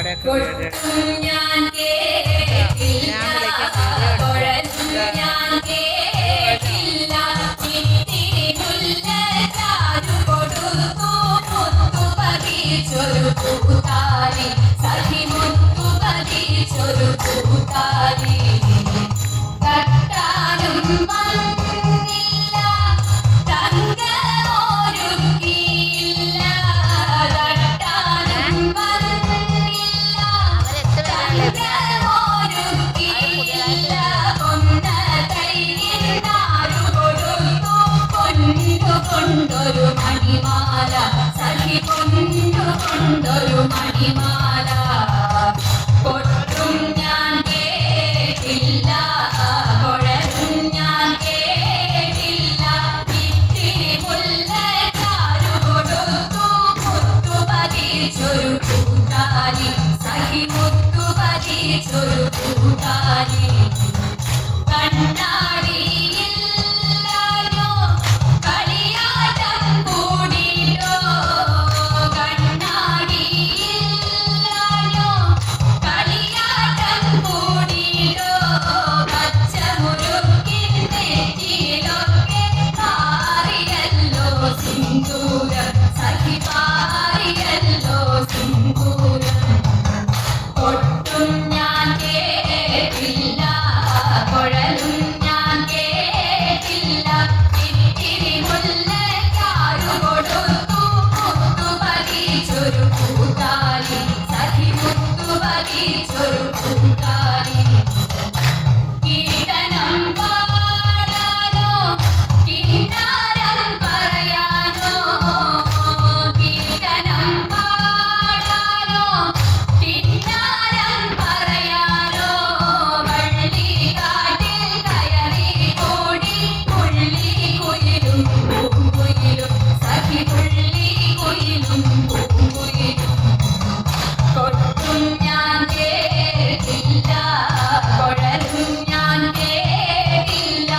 പാടൊക്കെ ഞാൻ കേട്ടില്ല ഞാൻ കേട്ടില്ല ഇത്തിരി മുല്ല ചാരു കൊടുത്തു മുത്തു പതിച്ചൊരു പൂത്താലി സഖി മുത്തു പതിച്ചൊരു പൂത്താലി കട്ടാനും വന്നില്ല തങ്കമൊരുക്കിയില്ല കട്ടാനും വന്നില്ല തങ്കമൊരുക്കിയില്ല കൊന്ന കൈയിനാരു കൊടുത്തു കൊണ്ടൊരു മണിമാല സഖി കൊണ്ടൊരു മണിമാല കൊട്ടും ഞാൻ കേട്ടില്ല കൊഴലും ഞാൻ കേട്ടില്ല ഇത്തിരി മുല്ല ചാരു കൊടുത്തു മുത്തു പതിച്ചൊരു പൂത്താലി സഖി മുത്തു പതിച്ചൊരു പൂത്താലി കണ്ണാടിയില്ലായോ കളിയാട്ടം കൂടിയോ കണ്ണാടിയില്ലായോ കളിയാട്ടം കൂടിയോ പച്ചമുരുക്കിൻ നെറ്റിയിലൊക്കെ പാറിയല്ലോ സിന്ദൂരം സഖി പാറിയല്ലോ സിന്ദൂരം കൊട്ടും ഞാൻ കേട്ടില്ല കൊഴലും ഞാൻ കേട്ടില്ല ഇത്തിരി മുല്ലക്കാരു കൊടുത്തു മുത്തു പതിച്ചൊരു പൂത്താലി സഖി മുത്തു പതിച്ചൊരു പൂത്താലി കീർത്തനം പാടാനോ കിന്നാരം പറയാനോ കീർത്തനം പാടാനോ കിന്നാരം പറയാനോ വള്ളിക്കാട്ടിൽ കയറി ഓടി പുള്ളിക്കുയിലും പൂങ്കുയിലും സഖി പുള്ളിക്കുയിലും പൂങ്കുയിലും കൊട്ടും ഞാൻ കേട്ടില്ല കൊഴലും ഞാൻ കേട്ടില്ല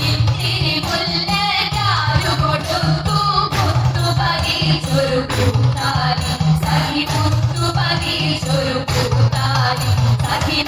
ഇത്തിരി മുല്ലക്കാരു കൊടുത്തു മുത്തു പതിച്ചൊരു പൂത്താലി സഖി മുത്തു പതിച്ചൊരു പൂത്താലി സഖി